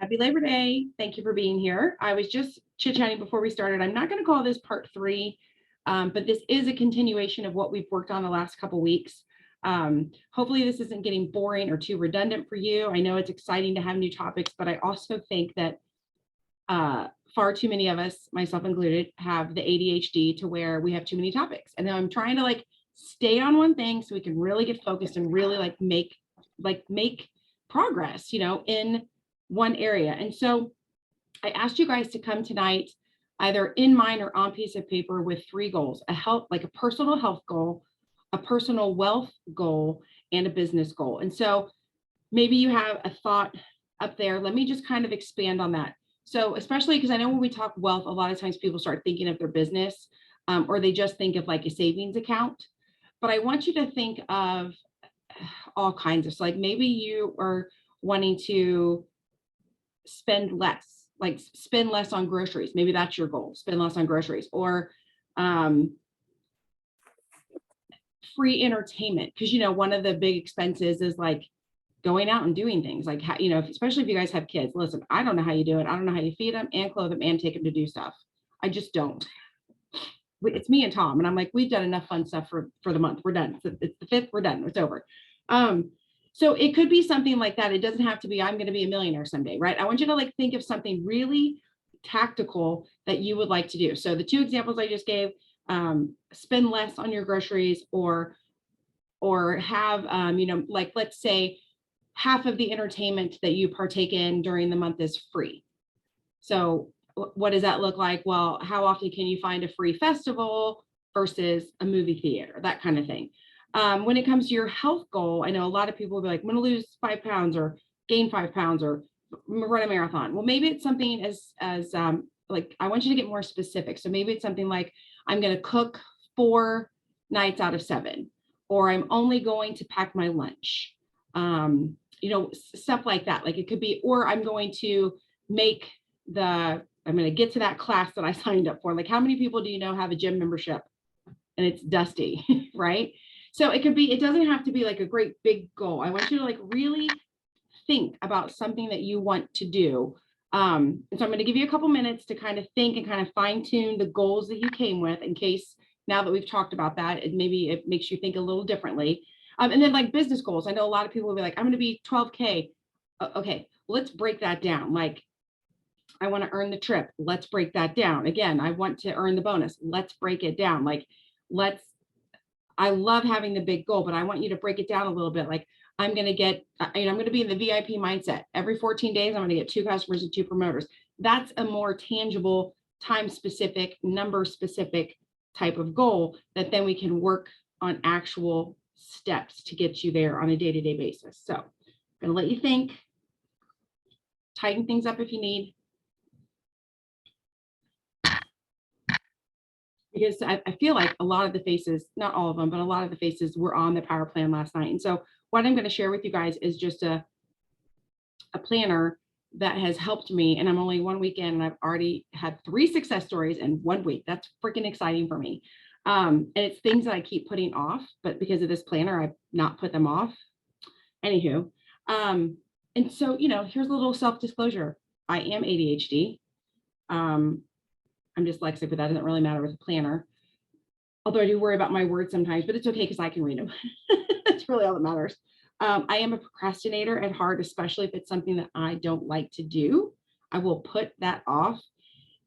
Happy Labor Day. Thank you for being here. I was just chit-chatting before we started. I'm not going to call this part 3, but this is a continuation of what we've worked on the last couple weeks. Hopefully this isn't getting boring or too redundant for you. I know it's exciting to have new topics, but I also think that far too many of us, myself included, have the ADHD to where we have too many topics. And now I'm trying to stay on one thing so we can really get focused and really make progress, in one area. And so I asked you guys to come tonight, either in mind or on piece of paper, with 3 goals: a personal health goal, a personal wealth goal, and a business goal. And so maybe you have a thought up there. Let me just kind of expand on that. So especially because I know when we talk wealth, a lot of times people start thinking of their business, or they just think of a savings account. But I want you to think of all kinds of, so maybe you are wanting to spend less on groceries. Maybe that's your goal, spend less on groceries, or free entertainment. Because, one of the big expenses is going out and doing things especially if you guys have kids. Listen, I don't know how you do it. I don't know how you feed them and clothe them and take them to do stuff. I just don't. It's me and Tom. And I'm we've done enough fun stuff for the month. We're done. It's the 5th. We're done. It's over. So it could be something like that. It doesn't have to be, I'm going to be a millionaire someday, right? I want you to think of something really tactical that you would like to do. So the 2 examples I just gave, spend less on your groceries, or have, let's say half of the entertainment that you partake in during the month is free. So what does that look like? Well, how often can you find a free festival versus a movie theater, that kind of thing. When it comes to your health goal, I know a lot of people will be I'm going to lose 5 pounds or gain 5 pounds or run a marathon. Well, maybe it's something as I want you to get more specific. So maybe it's something I'm going to cook 4 nights out of 7, or I'm only going to pack my lunch. Stuff like that. It could be, or I'm going to get to that class that I signed up for. How many people do you know have a gym membership and it's dusty, right? So it could be, it doesn't have to be a great big goal. I want you to really think about something that you want to do. And so I'm going to give you a couple minutes to kind of think and kind of fine tune the goals that you came with, in case now that we've talked about that, maybe it makes you think a little differently. And then business goals. I know a lot of people will be I'm going to be 12K. Okay, let's break that down. I want to earn the trip. Let's break that down. Again, I want to earn the bonus. Let's break it down. I love having the big goal, but I want you to break it down a little bit. I'm going to be in the VIP mindset. Every 14 days, I'm going to get 2 customers and 2 promoters. That's a more tangible, time-specific, number-specific type of goal that then we can work on actual steps to get you there on a day-to-day basis. So I'm going to let you think, tighten things up if you need. Because I feel a lot of the faces, not all of them, but a lot of the faces were on the power plan last night. And so what I'm going to share with you guys is just a planner that has helped me. And I'm only 1 week in, and I've already had 3 success stories in 1 week. That's freaking exciting for me. And it's things that I keep putting off, but because of this planner, I've not put them off. Anywho. And so, here's a little self-disclosure. I am ADHD. I'm dyslexic, but that doesn't really matter with a planner. Although I do worry about my words sometimes, but it's okay because I can read them. That's really all that matters. I am a procrastinator at heart, especially if it's something that I don't like to do. I will put that off.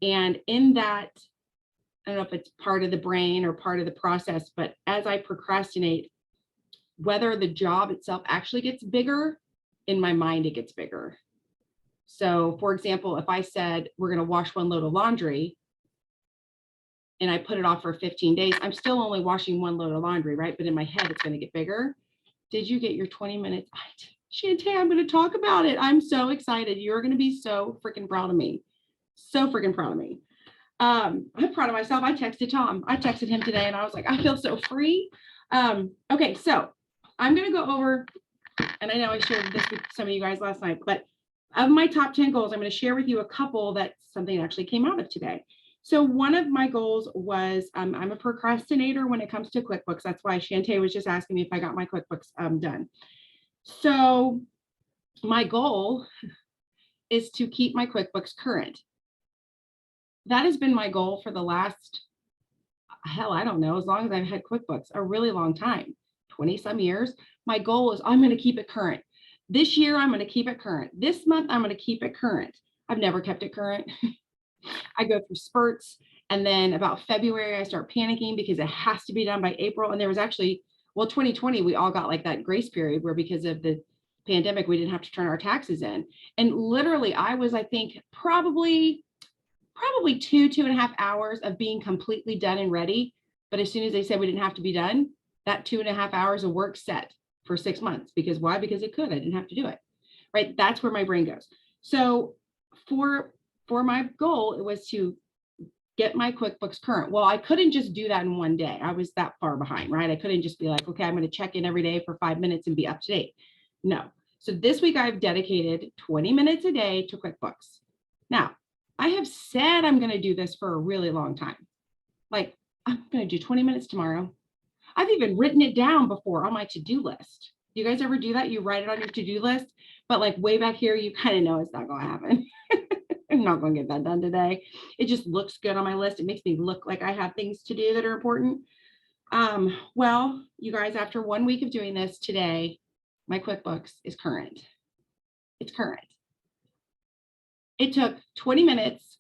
And in that, I don't know if it's part of the brain or part of the process, but as I procrastinate, whether the job itself actually gets bigger, in my mind, it gets bigger. So for example, if I said we're going to wash 1 load of laundry, and I put it off for 15 days, I'm still only washing 1 load of laundry, right? But in my head, it's going to get bigger. Did you get your 20 minutes? Shantae, I'm going to talk about it. I'm so excited. You're going to be so freaking proud of me. So freaking proud of me. I'm proud of myself. I texted Tom. I texted him today and I was I feel so free. Okay, so I'm going to go over, and I know I shared this with some of you guys last night, but of my top 10 goals, I'm going to share with you a couple that something actually came out of today. So one of my goals was, I'm a procrastinator when it comes to QuickBooks. That's why Shantae was just asking me if I got my QuickBooks done. So my goal is to keep my QuickBooks current. That has been my goal for the last, hell, I don't know, as long as I've had QuickBooks, a really long time, 20 some years. My goal is I'm going to keep it current. This year, I'm going to keep it current. This month, I'm going to keep it current. I've never kept it current. I go through spurts. And then about February, I start panicking because it has to be done by April. And there was actually, well, 2020, we all got like that grace period where because of the pandemic, we didn't have to turn our taxes in. And literally, I was, I think, probably 2.5 hours of being completely done and ready. But as soon as they said we didn't have to be done, that 2.5 hours of work set for 6 months. Because why? Because it could. I didn't have to do it. Right. That's where my brain goes. So for my goal, it was to get my QuickBooks current. Well, I couldn't just do that in one day. I was that far behind, right? I couldn't just be like, okay, I'm going to check in every day for 5 minutes and be up to date. No. So this week I've dedicated 20 minutes a day to QuickBooks. Now, I have said I'm going to do this for a really long time. Like, I'm going to do 20 minutes tomorrow. I've even written it down before on my to-do list. Do you guys ever do that? You write it on your to-do list, but like way back here, you kind of know it's not going to happen. I'm not going to get that done today. It just looks good on my list. It makes me look like I have things to do that are important. Well, you guys, after 1 week of doing this today, my QuickBooks is current. It's current. It took 20 minutes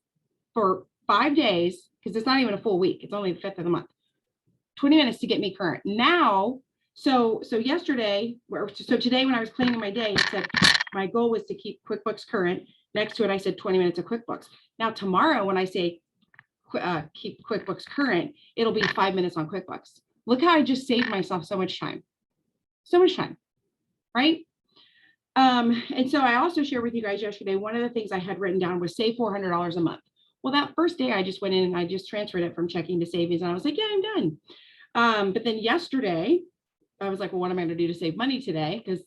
for 5 days, because it's not even a full week. It's only the 5th of the month. 20 minutes to get me current. Now, so yesterday, so today when I was planning my day, it said my goal was to keep QuickBooks current. Next to it, I said 20 minutes of QuickBooks. Now tomorrow, when I say keep QuickBooks current, it'll be 5 minutes on QuickBooks. Look how I just saved myself so much time, right? And so I also shared with you guys yesterday, one of the things I had written down was save $400 a month. Well, that first day I just went in and I just transferred it from checking to savings. And I was like, yeah, I'm done. But then yesterday, I was like, well, what am I going to do to save money today? Because,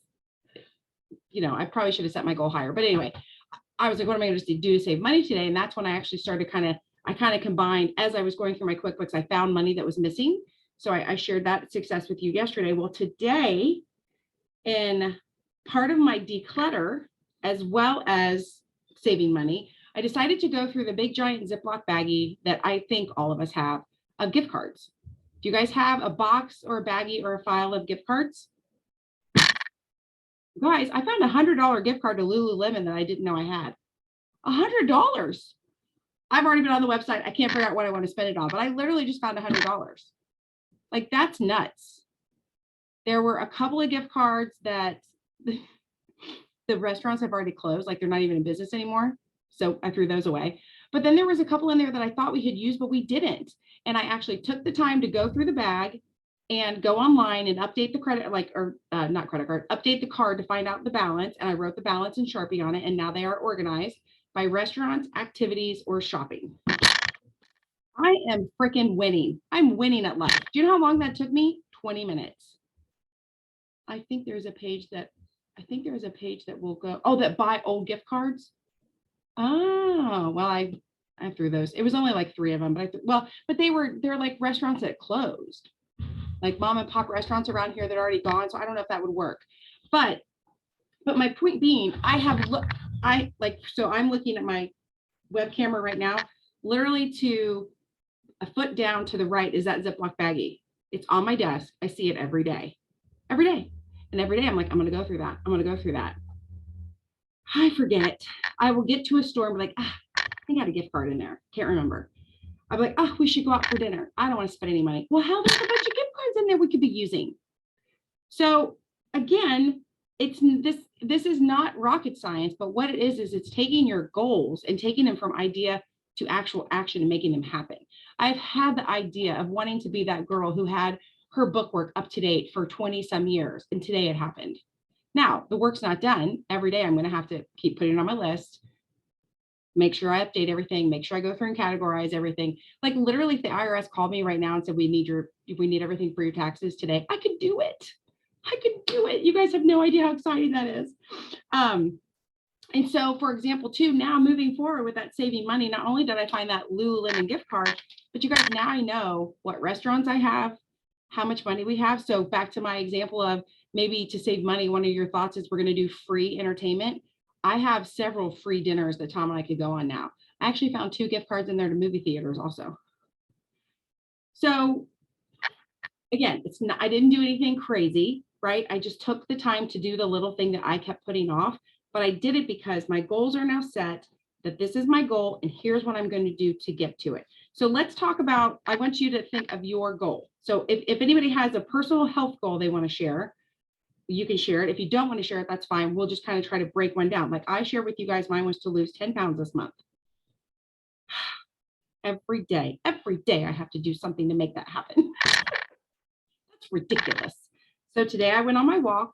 you know, I probably should have set my goal higher. But anyway, I was like, what am I going to do to save money today? And that's when I actually started I kind of combined, as I was going through my QuickBooks, I found money that was missing. So I shared that success with you yesterday. Well, today, in part of my declutter, as well as saving money, I decided to go through the big giant Ziploc baggie that I think all of us have of gift cards. Do you guys have a box or a baggie or a file of gift cards? Guys, I found a $100 gift card to Lululemon that I didn't know I had. $100. I've already been on the website. I can't figure out what I want to spend it on, but I literally just found $100. Like, that's nuts. There were a couple of gift cards that the restaurants have already closed, like they're not even in business anymore. So I threw those away. But then there was a couple in there that I thought we had used, but we didn't. And I actually took the time to go through the bag and go online and update the credit, not credit card, update the card to find out the balance. And I wrote the balance in Sharpie on it. And now they are organized by restaurants, activities, or shopping. I am freaking winning. I'm winning at life. Do you know how long that took me? 20 minutes. I think there's a page that will go, oh, that buy old gift cards. Oh, well, I threw those. It was only like 3 of them, but they're like restaurants that closed, like mom and pop restaurants around here that are already gone. So I don't know if that would work, but my point being, so I'm looking at my web camera right now, literally to a foot down to the right is that Ziploc baggie. It's on my desk. I see it every day. And every day I'm like, I'm going to go through that. I forget. I will get to a store and be like, I think I had a gift card in there. Can't remember. I'm like, oh, we should go out for dinner. I don't want to spend any money. Well, hell, there's a bunch of gift cards in there we could be using. So again, this is not rocket science, but what it is it's taking your goals and taking them from idea to actual action and making them happen. I've had the idea of wanting to be that girl who had her bookwork up to date for 20 some years. And today it happened. Now the work's not done. Every day I'm going to have to keep putting it on my list, make sure I update everything, make sure I go through and categorize everything. Like literally if the IRS called me right now and said, we need everything for your taxes today, I could do it. You guys have no idea how exciting that is. And so, for example, too, now moving forward with that saving money, not only did I find that Lululemon gift card, but you guys, now I know what restaurants I have, how much money we have. So back to my example of maybe to save money, one of your thoughts is we're going to do free entertainment. I have several free dinners that Tom and I could go on now. I actually found 2 gift cards in there to movie theaters also. So again, it's not, I didn't do anything crazy, right? I just took the time to do the little thing that I kept putting off, but I did it because my goals are now set, that this is my goal and here's what I'm going to do to get to it. So let's talk about, I want you to think of your goal. So if anybody has a personal health goal they want to share, you can share it. If you don't want to share it, that's fine. We'll just kind of try to break one down. Like I shared with you guys, mine was to lose 10 pounds this month. Every day I have to do something to make that happen. That's ridiculous. So today I went on my walk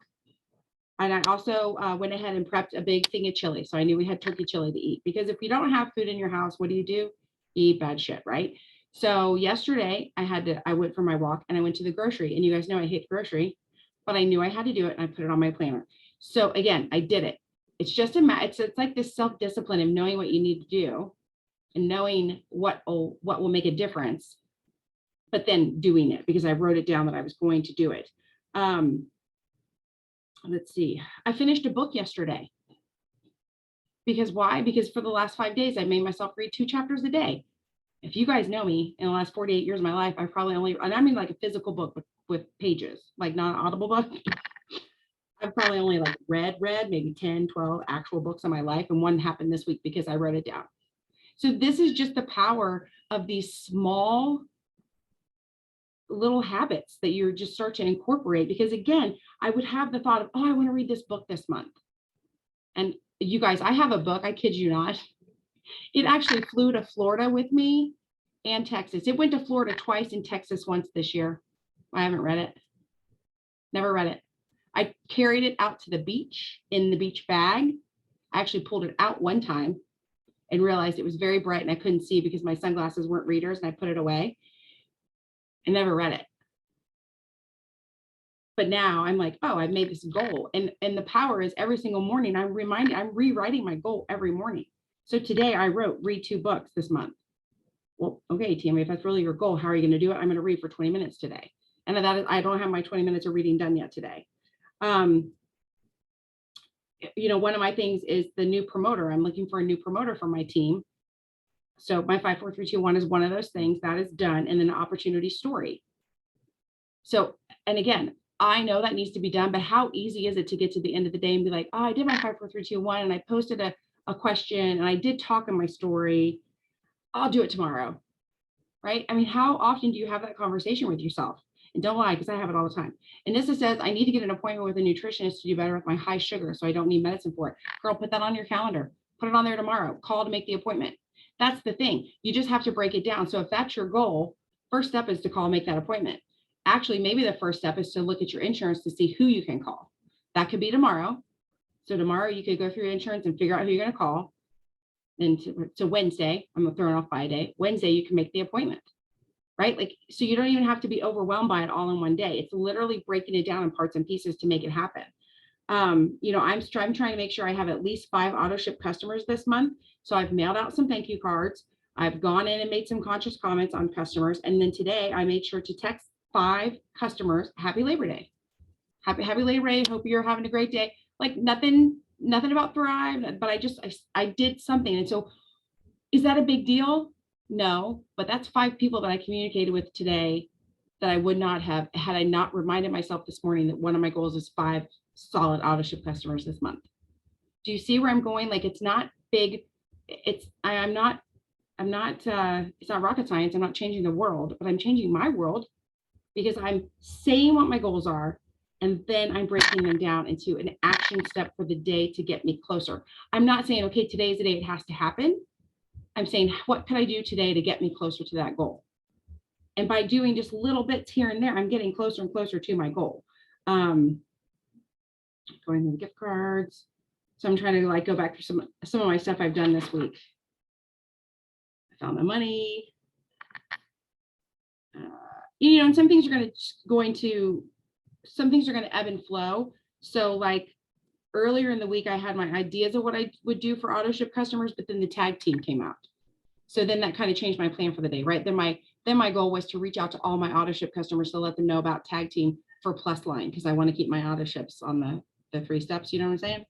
and I also went ahead and prepped a big thing of chili. So I knew we had turkey chili to eat, because if you don't have food in your house, what do? You eat bad shit, right? So yesterday I went for my walk and I went to the grocery, and you guys know I hate grocery, but I knew I had to do it and I put it on my planner. So again, I did it. It's just it's like this self-discipline of knowing what you need to do and knowing what will make a difference, but then doing it because I wrote it down that I was going to do it. Let's see. I finished a book yesterday. Because why? Because for the last 5 days, I made myself read 2 chapters a day. If you guys know me, in the last 48 years of my life, I probably only, and I mean like a physical book with pages, like not an audible book. I've probably only like read maybe 10, 12 actual books in my life. And one happened this week because I wrote it down. So this is just the power of these small little habits that you just start to incorporate. Because again, I would have the thought of, oh, I want to read this book this month. And you guys, I have a book, I kid you not. It actually flew to Florida with me and Texas. It went to Florida twice and Texas once this year. I haven't read it. Never read it. I carried it out to the beach in the beach bag. I actually pulled it out one time and realized it was very bright and I couldn't see because my sunglasses weren't readers, and I put it away. I never read it. But now I'm like, oh, I've made this goal. And the power is every single morning I'm rewriting my goal every morning. So today I wrote, read 2 books this month. Well, okay, Tammy, if that's really your goal, how are you going to do it? I'm going to read for 20 minutes today. And that is, I don't have my 20 minutes of reading done yet today. You know, one of my things is the new promoter. I'm looking for a new promoter for my team. So my 5, 4, 3, 2, 1 is one of those things that is done. And then an opportunity story. So, and again, I know that needs to be done, but how easy is it to get to the end of the day and be like, oh, I did my 5, 4, 3, 2, 1, and I posted a question and I did talk in my story. I'll do it tomorrow, right? I mean, how often do you have that conversation with yourself? And don't lie, because I have it all the time. And Nissa says, I need to get an appointment with a nutritionist to do better with my high sugar, so I don't need medicine for it. Girl, put that on your calendar. Put it on there tomorrow. Call to make the appointment. That's the thing. You just have to break it down. So if that's your goal, first step is to call and make that appointment. Actually, maybe the first step is to look at your insurance to see who you can call. That could be tomorrow. So tomorrow you could go through your insurance and figure out who you're going to call. And so Wednesday, I'm throwing off by a day. Wednesday, you can make the appointment, right? Like, so you don't even have to be overwhelmed by it all in one day. It's literally breaking it down in parts and pieces to make it happen. You know, I'm trying to make sure I have at least 5 auto ship customers this month. So I've mailed out some thank you cards. I've gone in and made some conscious comments on customers. And then today I made sure to text 5 customers, happy Labor Day. Happy Labor Day. Hope you're having a great day. Like nothing about Thrive, but I did something. And so is that a big deal? No, but that's 5 people that I communicated with today that I would not have had I not reminded myself this morning that one of my goals is 5 solid auto ship customers this month. Do you see where I'm going? Like, it's not big. It's not rocket science. I'm not changing the world, but I'm changing my world because I'm saying what my goals are. And then I'm breaking them down into an action step for the day to get me closer. I'm not saying, okay, today's the day it has to happen. I'm saying, what can I do today to get me closer to that goal? And by doing just little bits here and there, I'm getting closer and closer to my goal. Going to the gift cards. So I'm trying to like go back through some of my stuff I've done this week. I found my money. You know, and some things are going to ebb and flow. So like earlier in the week, I had my ideas of what I would do for auto ship customers, but then the tag team came out. So then that kind of changed my plan for the day, right? Then my goal was to reach out to all my auto ship customers to let them know about tag team for Plus Line, because I want to keep my auto ships on the 3 steps, you know what I'm saying?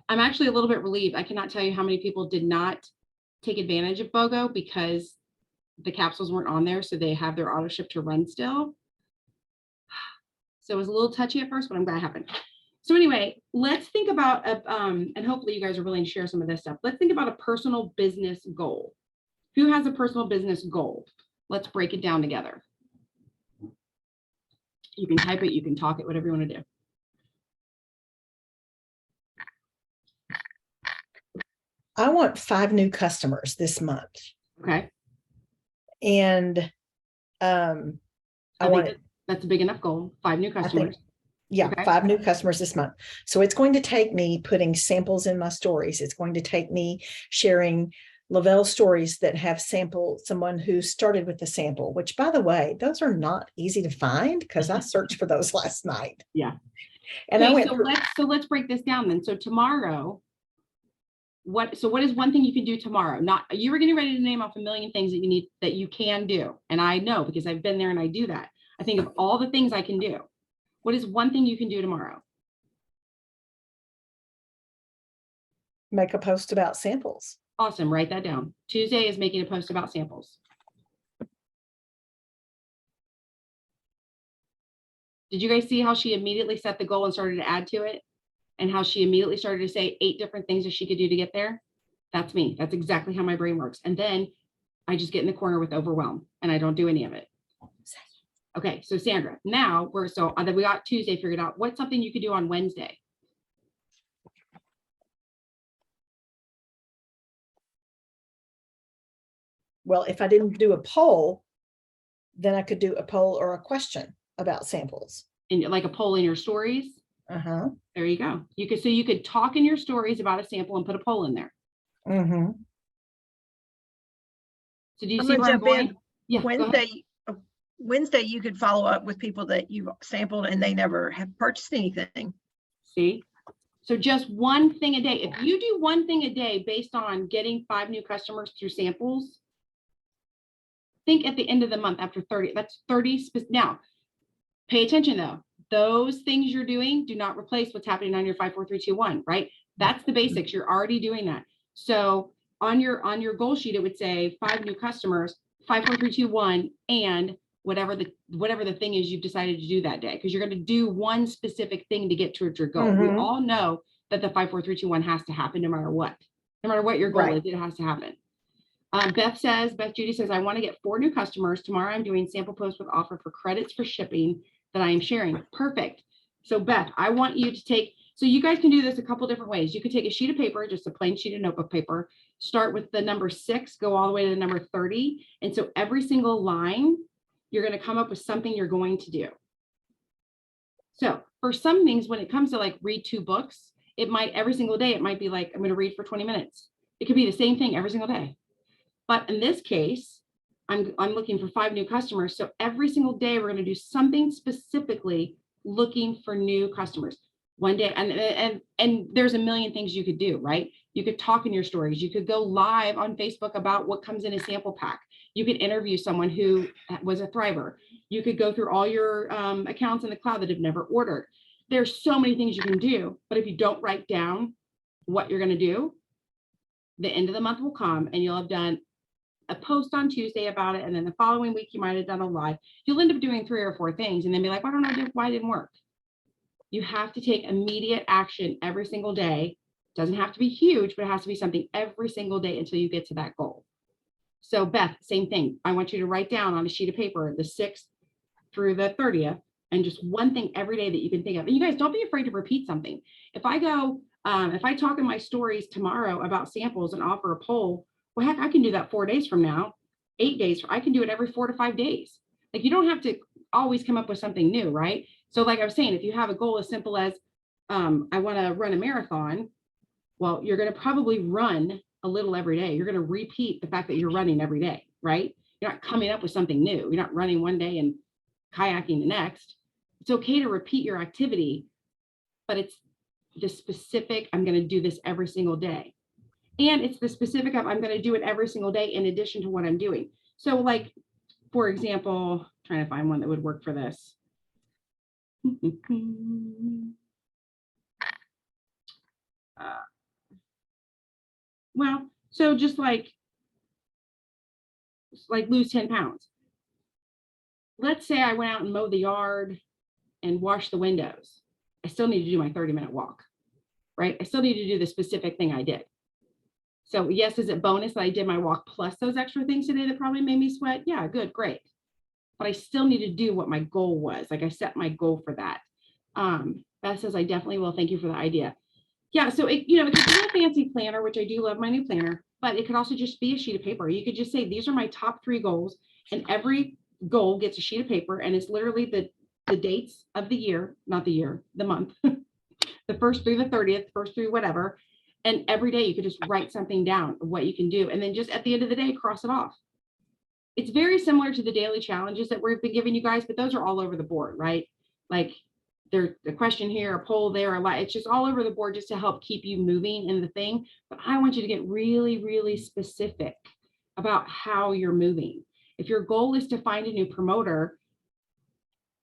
I'm actually a little bit relieved. I cannot tell you how many people did not take advantage of BOGO because the capsules weren't on there. So they have their auto ship to run still. So it was a little touchy at first, but I'm glad it happened. So anyway, let's think about, and hopefully you guys are willing to share some of this stuff. Let's think about a personal business goal. Who has a personal business goal? Let's break it down together. You can type it, you can talk it, whatever you want to do. I want 5 new customers this month. Okay. And I want it. That's a big enough goal. 5 new customers. Yeah, okay. 5 new customers this month. So it's going to take me putting samples in my stories. It's going to take me sharing Lavelle stories that have someone who started with the sample, which by the way, those are not easy to find because I searched for those last night. Yeah. And okay, I went so let's break this down then. So tomorrow, what is one thing you can do tomorrow? Not, you were getting ready to name off a million things that you need, that you can do. And I know because I've been there and I do that. I think of all the things I can do. What is one thing you can do tomorrow? make a post about samples. Awesome. Write that down. Tuesday is making a post about samples. Did you guys see how she immediately set the goal and started to add to it? And how she immediately started to say 8 different things that she could do to get there? That's me. That's exactly how my brain works. And then I just get in the corner with overwhelm and I don't do any of it. Okay, so Sandra, now we got Tuesday figured out. What's something you could do on Wednesday? Well, if I didn't do a poll, then I could do a poll or a question about samples. And like a poll in your stories? Uh-huh. There you go. You could talk in your stories about a sample and put a poll in there. Mm-hmm. So do you see where I'm going? Yeah. Wednesday, you could follow up with people that you've sampled and they never have purchased anything. See? So just one thing a day. If you do one thing a day based on getting 5 new customers through samples, think at the end of the month after 30, that's 30. Now, pay attention though. Those things you're doing do not replace what's happening on your 5, 4, 3, 2, 1, right? That's the basics. You're already doing that. So on your goal sheet, it would say 5 new customers, 5, 4, 3, 2, 1, and whatever the thing is you've decided to do that day, because you're going to do one specific thing to get towards your goal. Mm-hmm. We all know that the 5, 4, 3, 2, 1 has to happen no matter what. No matter what your goal is, it has to happen. Beth Judy says, I want to get 4 new customers. Tomorrow I'm doing sample posts with offer for credits for shipping that I am sharing. Perfect. So Beth, I want you to take, so you guys can do this a couple different ways. You could take a sheet of paper, just a plain sheet of notebook paper, start with the number 6, go all the way to the number 30. And so every single line, you're going to come up with something you're going to do. So for some things, when it comes to like read 2 books, it might every single day, it might be like, I'm going to read for 20 minutes. It could be the same thing every single day. But in this case, I'm looking for 5 new customers. So every single day, we're going to do something specifically looking for new customers. One day, and there's a million things you could do, right? You could talk in your stories. You could go live on Facebook about what comes in a sample pack. You could interview someone who was a thriver. You could go through all your accounts in the cloud that have never ordered. There's so many things you can do, but if you don't write down what you're going to do, the end of the month will come and you'll have done a post on Tuesday about it. And then the following week, you might've done a live. You'll end up doing 3 or 4 things and then be like, I don't know why it didn't work. You have to take immediate action every single day. Doesn't have to be huge, but it has to be something every single day until you get to that goal. So Beth, same thing. I want you to write down on a sheet of paper, the 6th through the 30th, and just one thing every day that you can think of. And you guys don't be afraid to repeat something. If I talk in my stories tomorrow about samples and offer a poll, well, heck, I can do that 4 days from now, 8 days. I can do it every 4 to 5 days. Like you don't have to always come up with something new, right? So like I was saying, if you have a goal as simple as I want to run a marathon, well, you're going to probably run a little every day. You're going to repeat the fact that you're running every day, right? You're not coming up with something new. You're not running one day and kayaking the next. It's okay to repeat your activity, but it's the specific, I'm going to do this every single day. And it's the specific of I'm going to do it every single day in addition to what I'm doing. So like, for example, trying to find one that would work for this. Well, so just like lose 10 pounds. Let's say I went out and mowed the yard and washed the windows. I still need to do my 30-minute walk, right? I still need to do the specific thing I did. So yes, is it bonus that I did my walk plus those extra things today that probably made me sweat? Yeah, good, great. But I still need to do what my goal was. Like I set my goal for that. Beth says, I definitely will. Thank you for the idea. Yeah, so it could be a fancy planner, which I do love my new planner, but it could also just be a sheet of paper. You could just say, these are my top 3 goals, and every goal gets a sheet of paper, and it's literally the dates of the year, not the year, the month, the 1st through the 30th, 1st through whatever. And every day you could just write something down of what you can do. And then just at the end of the day, cross it off. It's very similar to the daily challenges that we've been giving you guys, but those are all over the board, right? Like there's a question here, a poll there, a lot. It's just all over the board just to help keep you moving in the thing. But I want you to get really, really specific about how you're moving. If your goal is to find a new promoter,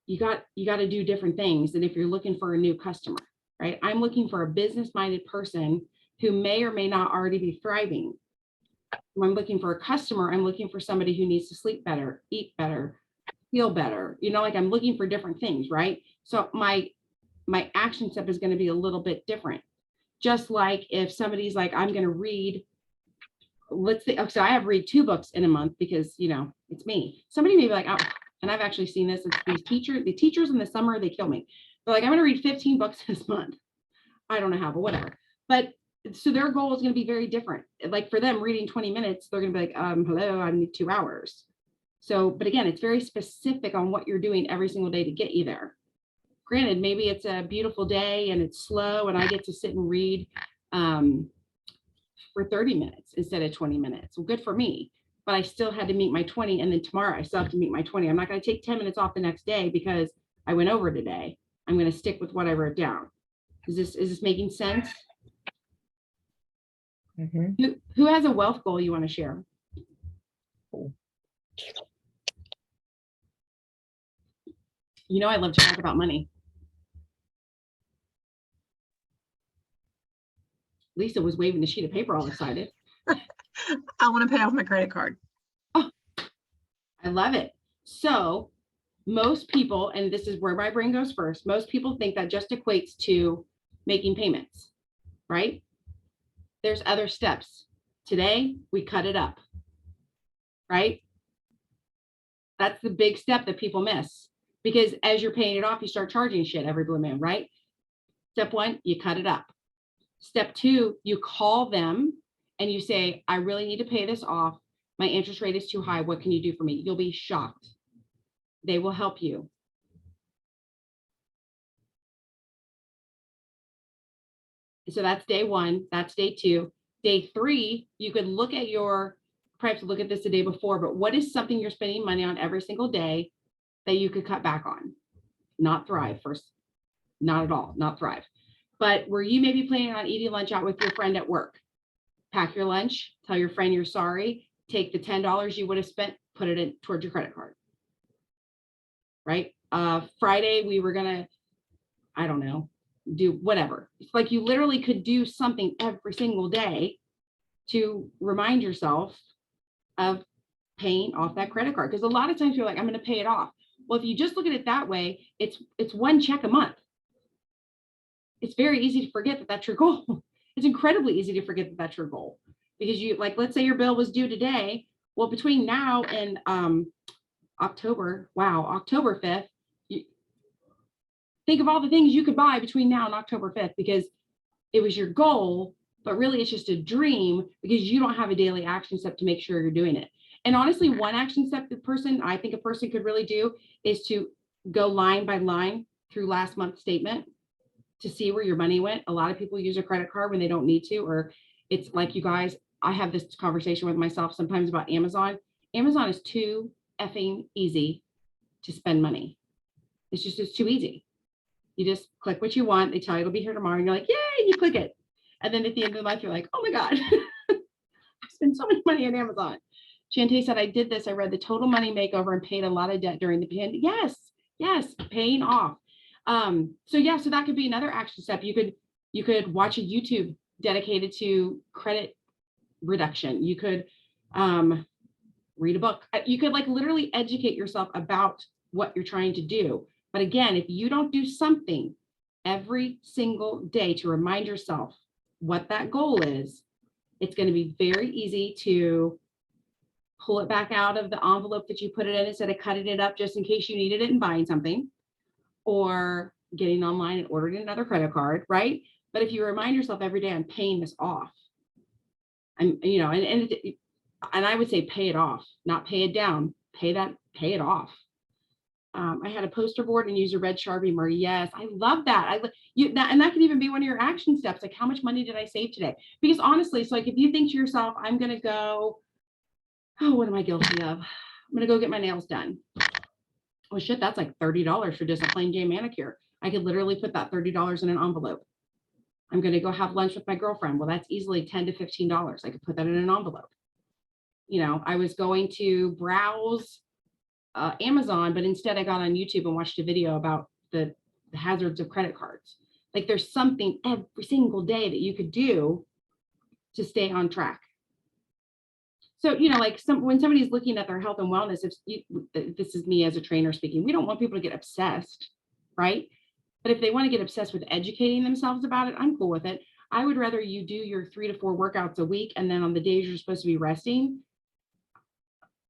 you got to do different things than if you're looking for a new customer, right? I'm looking for a business-minded person who may or may not already be thriving. When I'm looking for a customer, I'm looking for somebody who needs to sleep better, eat better, feel better. Like I'm looking for different things, right? So my action step is going to be a little bit different. Just like if somebody's like, I'm going to read, let's say, so I have read 2 books in a month because, it's me. Somebody may be like, oh, and I've actually seen this, it's the teachers in the summer, they kill me. They're like, I'm going to read 15 books this month. I don't know how, but whatever. But so their goal is going to be very different. Like for them reading 20 minutes, they're going to be like, hello, I need 2 hours. So, but again, it's very specific on what you're doing every single day to get you there. Granted, maybe it's a beautiful day and it's slow and I get to sit and read for 30 minutes instead of 20 minutes. Well, good for me, but I still had to meet my 20. And then tomorrow I still have to meet my 20. I'm not going to take 10 minutes off the next day because I went over today. I'm going to stick with what I wrote down. Is this making sense? Mm-hmm. Who has a wealth goal you want to share? I love to talk about money. Lisa was waving the sheet of paper all excited. I want to pay off my credit card. Oh, I love it. So most people, and this is where my brain goes first, most people think that just equates to making payments, right? There's other steps. Today, we cut it up, right? That's the big step that people miss because as you're paying it off, you start charging shit every blue moon, right? Step 1, you cut it up. Step 2, you call them and you say, I really need to pay this off. My interest rate is too high. What can you do for me? You'll be shocked. They will help you. So that's day 1, that's day 2. Day 3, you could look at perhaps look at this the day before, but what is something you're spending money on every single day that you could cut back on? Not Thrive first, not at all, not Thrive. But were you maybe planning on eating lunch out with your friend at work? Pack your lunch, tell your friend you're sorry, take the $10 you would have spent, put it in towards your credit card. Right? Friday, we were gonna, I don't know, do whatever. It's like you literally could do something every single day to remind yourself of paying off that credit card. Because a lot of times you're like, I'm going to pay it off. Well, if you just look at it that way, it's 1 check a month. It's very easy to forget that that's your goal. It's incredibly easy to forget that that's your goal because you let's say your bill was due today. Well, between now and October 5th, think of all the things you could buy between now and October 5th because it was your goal, but really it's just a dream because you don't have a daily action step to make sure you're doing it. And honestly, one action step I think a person could really do is to go line by line through last month's statement to see where your money went. A lot of people use a credit card when they don't need to, or it's like you guys, I have this conversation with myself sometimes about Amazon. Amazon is too effing easy to spend money. It's too easy. You just click what you want. They tell you it'll be here tomorrow. And you're like, yay, and you click it. And then at the end of the month, you're like, oh my God, I spent so much money on Amazon. Shantae said, I did this. I read The Total Money Makeover and paid a lot of debt during the pandemic. Yes, paying off. So that could be another action step. You could watch a YouTube dedicated to credit reduction. You could read a book. You could like literally educate yourself about what you're trying to do. But again, if you don't do something every single day to remind yourself what that goal is, it's going to be very easy to pull it back out of the envelope that you put it in instead of cutting it up just in case you needed it and buying something, or getting online and ordering another credit card, right? But if you remind yourself every day, I'm paying this off. And I would say pay it off, not pay it down, pay it off. I had a poster board and use a red Sharpie, Marty. Yes, I love that. And that can even be one of your action steps. Like, how much money did I save today? Because honestly, so like if you think to yourself, I'm going to go, oh, what am I guilty of? I'm going to go get my nails done. Oh shit, that's like $30 for just a plain Jane manicure. I could literally put that $30 in an envelope. I'm going to go have lunch with my girlfriend. Well, that's easily $10 to $15. I could put that in an envelope. You know, I was going to browse Amazon, but instead I got on YouTube and watched a video about the hazards of credit cards. Like, there's something every single day that you could do to stay on track. So, you know, like when somebody's looking at their health and wellness, this is me as a trainer speaking, we don't want people to get obsessed, right? But if they want to get obsessed with educating themselves about it, I'm cool with it. I would rather you do your 3 to 4 workouts a week, and then on the days you're supposed to be resting,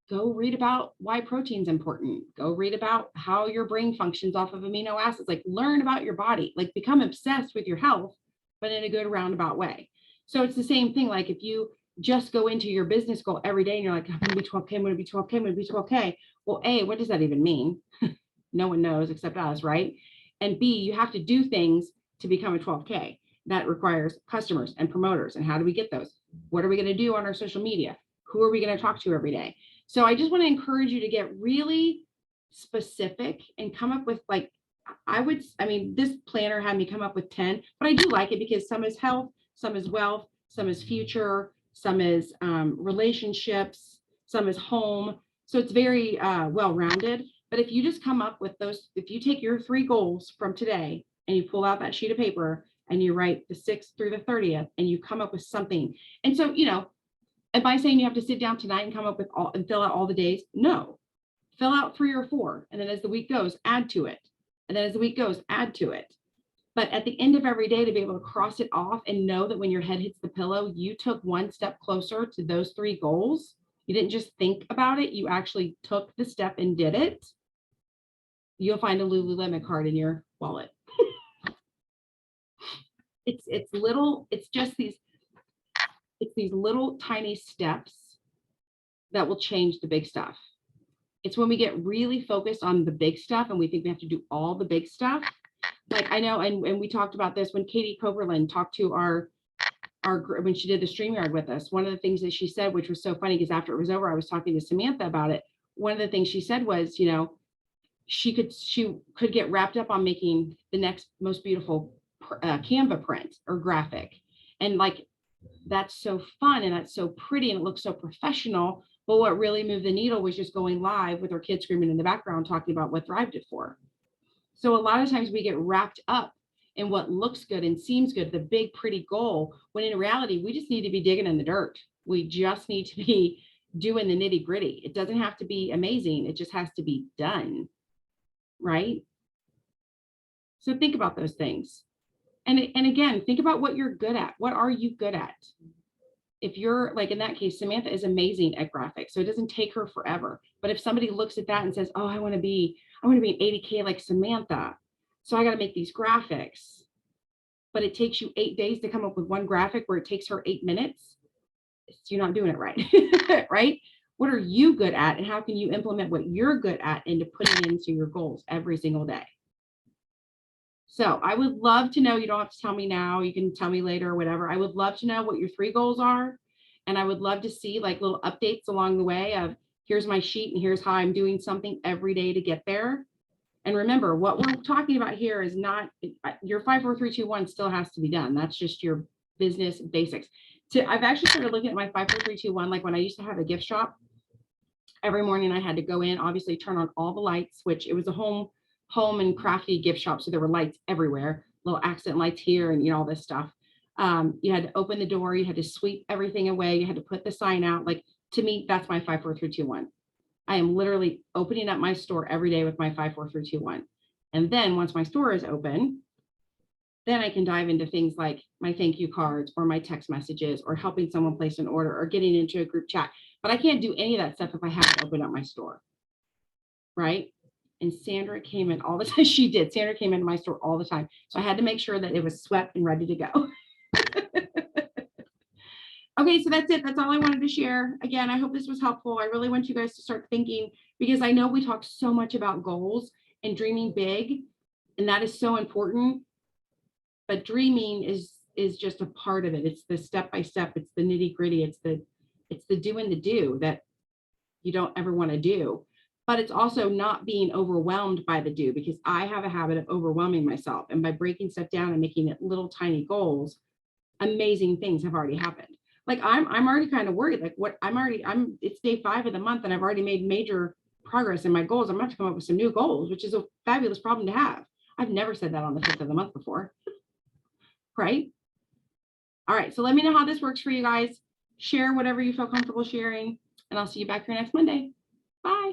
go read about why protein's important. Go read about how your brain functions off of amino acids. Like, learn about your body, like become obsessed with your health, but in a good roundabout way. So it's the same thing. Like, if you just go into your business goal every day and you're like, I'm going to be 12K, I'm going to be 12K, I'm going to be 12K. Well, A, what does that even mean? No one knows except us, right? And B, you have to do things to become a 12K. That requires customers and promoters. And how do we get those? What are we going to do on our social media? Who are we going to talk to every day? So I just want to encourage you to get really specific and come up with, like, this planner had me come up with 10, but I do like it because some is health, some is wealth, some is future, some is relationships, some is home. So it's very well-rounded. But if you just come up with those, if you take your 3 goals from today and you pull out that sheet of paper and you write the 6th through the 30th and you come up with something. And so, you know, am I saying you have to sit down tonight and come up with all and fill out all the days? No, fill out 3 or 4. And then as the week goes, add to it. And then as the week goes, add to it. But at the end of every day, to be able to cross it off and know that when your head hits the pillow, you took 1 step closer to those 3 goals. You didn't just think about it. You actually took the step and did it. You'll find a Lululemon card in your wallet. It's little, it's these little tiny steps that will change the big stuff. It's when we get really focused on the big stuff and we think we have to do all the big stuff. Like, I know, and we talked about this when Katie Coberland talked to our when she did the StreamYard with us. One of the things that she said, which was so funny, because after it was over, I was talking to Samantha about it. One of the things she said was, you know, she could get wrapped up on making the next most beautiful Canva print or graphic. And like, that's so fun and that's so pretty and it looks so professional. But what really moved the needle was just going live with our kids screaming in the background, talking about what Thrive did for. So a lot of times we get wrapped up in what looks good and seems good, the big, pretty goal, when in reality, we just need to be digging in the dirt. We just need to be doing the nitty gritty. It doesn't have to be amazing. It just has to be done. Right? So think about those things. And again, think about what you're good at. What are you good at? If you're like, in that case, Samantha is amazing at graphics, so it doesn't take her forever. But if somebody looks at that and says, oh, I want to be an 80K like Samantha, so I got to make these graphics, but it takes you 8 days to come up with one graphic where it takes her 8 minutes, you're not doing it right. Right? What are you good at, and how can you implement what you're good at into putting into your goals every single day? So I would love to know, you don't have to tell me now, you can tell me later or whatever. I would love to know what your 3 goals are. And I would love to see like little updates along the way of, here's my sheet and here's how I'm doing something every day to get there. And remember, what we're talking about here is not your 5, 4, 3, 2, 1 still has to be done. That's just your business basics. I've actually started looking at my 5, 4, 3, 2, 1. Like when I used to have a gift shop, every morning I had to go in, obviously turn on all the lights, which it was a home and crafty gift shop. So there were lights everywhere, little accent lights here and, you know, all this stuff. You had to open the door, you had to sweep everything away, you had to put the sign out. Like, to me, that's my 5, 4, 3, 2, 1. I am literally opening up my store every day with my 5, 4, 3, 2, 1. And then once my store is open, then I can dive into things like my thank you cards or my text messages or helping someone place an order or getting into a group chat. But I can't do any of that stuff if I haven't opened up my store. Right? And Sandra came in all the time. She did. Sandra came into my store all the time. So I had to make sure that it was swept and ready to go. Okay, so that's it. That's all I wanted to share. Again, I hope this was helpful. I really want you guys to start thinking, because I know we talked so much about goals and dreaming big, and that is so important. But dreaming is just a part of it. It's the step by step. It's the nitty gritty. It's the doing the do that you don't ever want to do. But it's also not being overwhelmed by the do, because I have a habit of overwhelming myself. And by breaking stuff down and making it little tiny goals, amazing things have already happened. Like I'm already kind of worried, like it's day 5 of the month and I've already made major progress in my goals. I'm going to have to come up with some new goals, which is a fabulous problem to have. I've never said that on the 5th of the month before. Right? All right. So let me know how this works for you guys. Share whatever you feel comfortable sharing, and I'll see you back here next Monday. Bye.